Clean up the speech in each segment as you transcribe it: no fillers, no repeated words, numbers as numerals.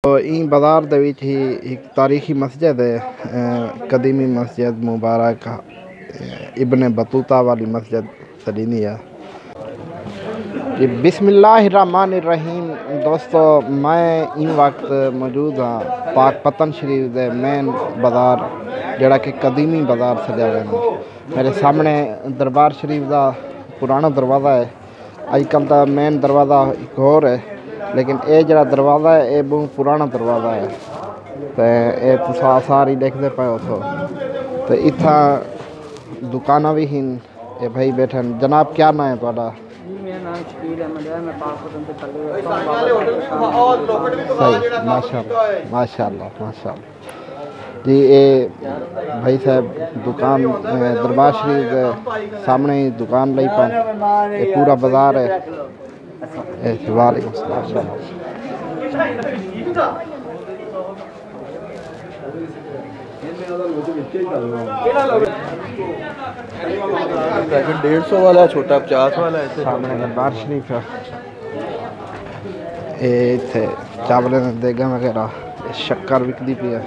तो ई बाज़ार दे विच ही एक तारीखी मस्जिद है, कदीमी मस्जिद मुबारक इब्ने बतूता वाली मस्जिद सलीनी है। जी बिस्मिल्लाहिर्रहमानिर्रहीम। दोस्तों मैं इन वक्त मौजूद हाँ पाकपतन शरीफ दे मेन बाज़ार जड़ा कि कदीमी बाज़ार सजा हुआ है। मेरे सामने दरबार शरीफ का पुराना दरवाज़ा है। अजकल का मेन दरवाज़ा एक और है, लेकिन ये जड़ा दरवाज़ा है ये बहुत पुराना दरवाज़ा है। तो ये तुस सारी देखते पे हो तो इतना दुकाना भी हैं। ये भाई बैठे जनाब, क्या नाम है तुहाडा? मेरा नाम शकील अहमद है। मैं पाकपतन से सही माशाल्लाह माशाल्लाह माशाल्लाह जी। ये भाई साहब दुकान दरबार शरीफ के सामने ही दुकान लाई पाए। ये पूरा बाजार है। वालेकुम सलाम। पैकेट 150 वाला है, छोटा 50 वाला है। सामने दरबार शरीफ है। ये इतने चावल देगा वगैरह शक्कर विकती पी है।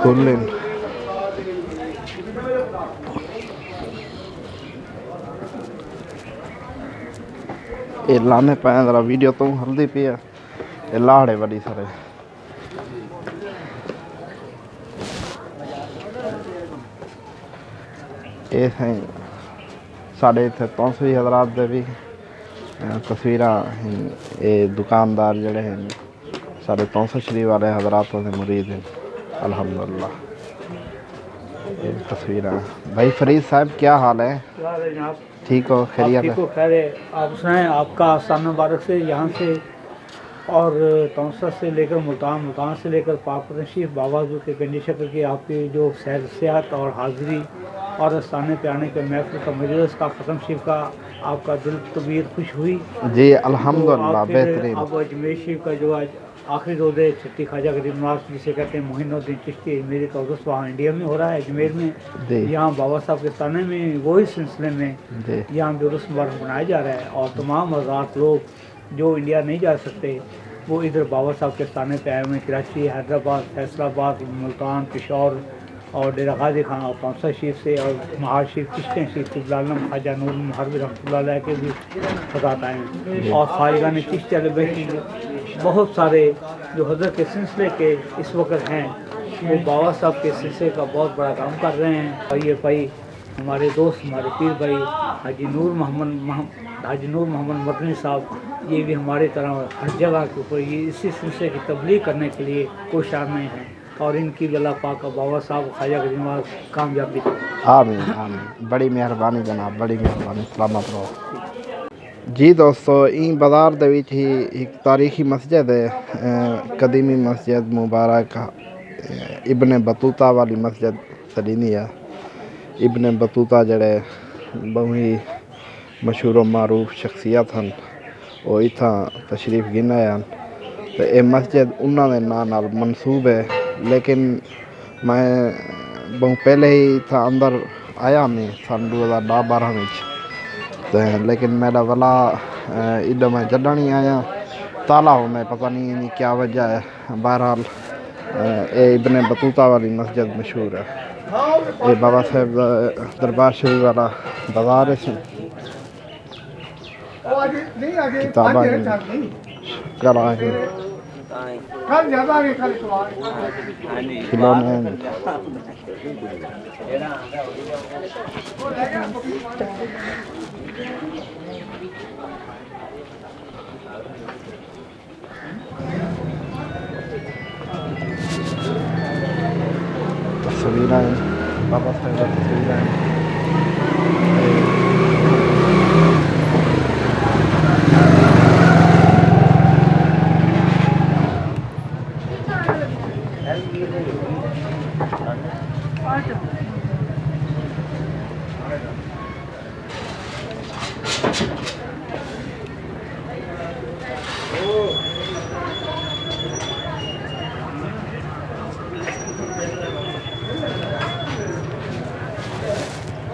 कुलिन ये लाने पाए जरा वीडियो तो हल्दी पी है। ये लाड़े बड़ी सारे ये साढ़े इतने तौंसवी हजरात दे भी तस्वीर। ये दुकानदार जड़े हैं साढ़े 300 शरीफ वाले हजरातों से मुरीद हैं अल्हम्दुलिल्लाह। ये तस्वीर भाई फरीद साहब, क्या हाल है? ठीक हो? खैरियत है? खैर है। आप सुनाएं, आपका आसान मुबारक से यहाँ से और तौसा से लेकर मुल्तान, मुल्तान से लेकर पाकपतन शरीफ बाबा के गंजी शक्ल की आपकी जो सैर सियाहत और हाज़िरी और आस्थाने पे आने के महफिल का मजलिस का ख़त्म शरीफ का आपका दिल तबीयत खुश हुई? जी अल्हम्दुलिल्लाह बेहतरीन। अब अजमेर शरीफ का जो आज आखिरी रोज़ है छठी ख्वाजा गरीब नवाज जिसे कहते हैं मोहिनुद्दीन चिश्ती अजमेरी का उर्स वहाँ इंडिया में हो रहा है, अजमेर में। यहाँ बाबा साहब के स्थाने में वही सिलसिले में यहाँ भी उर्स मुबारक मनाया जा रहा है। और तमाम हज़ार लोग जो इंडिया नहीं जा सकते वो इधर बाबा साहब के स्थाने पे आए हुए हैं। कराची, हैदराबाद, फैसलाबाद, मुल्तान, पेशौर और डेरा गाजी खान और तौसा शरीफ से और महार शरीफ चिश्तियाँ शरीफ कुबलालम ख्वाजा नूर महरब रहमतुल्लाह के भी हज़रात आए हैं। और ख्वाजगान चिश्ती बहुत सारे जो हज़रत के सिलसिले के इस वक्त हैं वो बाबा साहब के सिलसिले का बहुत बड़ा काम कर रहे हैं। और ये भाई हमारे दोस्त, हमारे पीर भाई हाजी नूर मोहम्मद मदनी साहब, ये भी हमारे तरह हर जगह के ऊपर ये इसी सिलसिले की तबलीग करने के लिए कोशिश में हैं। और इनकी अल्लाह पाक बाबा साहब ख्वाजा गरीब नवाज कामयाबी। आमीन आमीन। बड़ी मेहरबानी जनाब, बड़ी मेहरबानी। सलामत रहो जी। दोस्तों ई बाज़ार दे विच ही एक तारीखी मस्जिद है, कदीमी मस्जिद मुबारक इब्ने बतूता वाली मस्जिद सलीनी है। इब्ने बतूता जड़े बहुत ही मशहूर मारूफ शख्सियत हैं, वो इतना तशरीफ गिन आए हैं। तो ये मस्जिद उन्होंने नाम नाल मनसूब है, लेकिन मैं बहुत पहले ही था अंदर आया मैं सन 2010-12 में। लेकिन मेरा वाला इधर मैं जड़ा नहीं आया, ताला हो मैं पता नहीं क्या वजह है। बहरहाल ये इब्ने बतूता वाली मस्जिद मशहूर है। ये बाबा साहब दरबार शरीफ वाला बाजार है। किताबा खिलौने तस्वीरें बाबा साहब की तस्वीरें।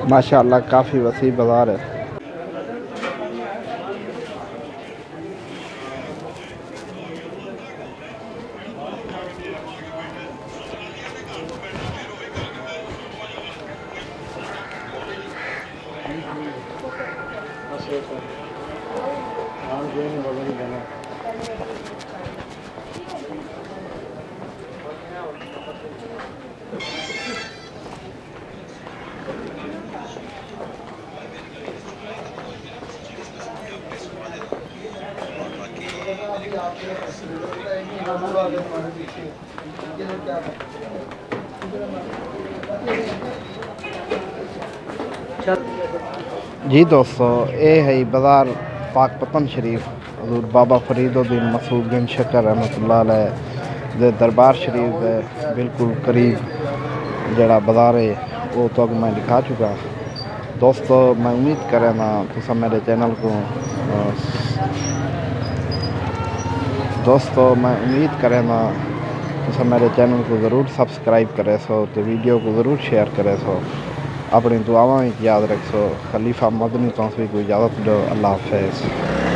माशाअल्लाह काफ़ी वसी बाज़ार है। जी दोस्तों, ये है बाज़ार पाकपतन शरीफ हज़ूर बाबा फरीदुद्दीन मसूद गंज शक्कर रहमतुल्लाह अलैह दे दरबार शरीफ के बिल्कुल करीब जड़ा बाज़ार है वो तो मैं दिखा चुका। दोस्तों मैं उम्मीद करें ना तुसा मेरे चैनल को मेरे चैनल को ज़रूर सब्सक्राइब करे सो तो वीडियो को ज़रूर शेयर करे सो। अपनी दुआवां याद रखो। खलीफा मदनी तो भी कोई इजाज़त दो। अल्लाह हाफ़िज़।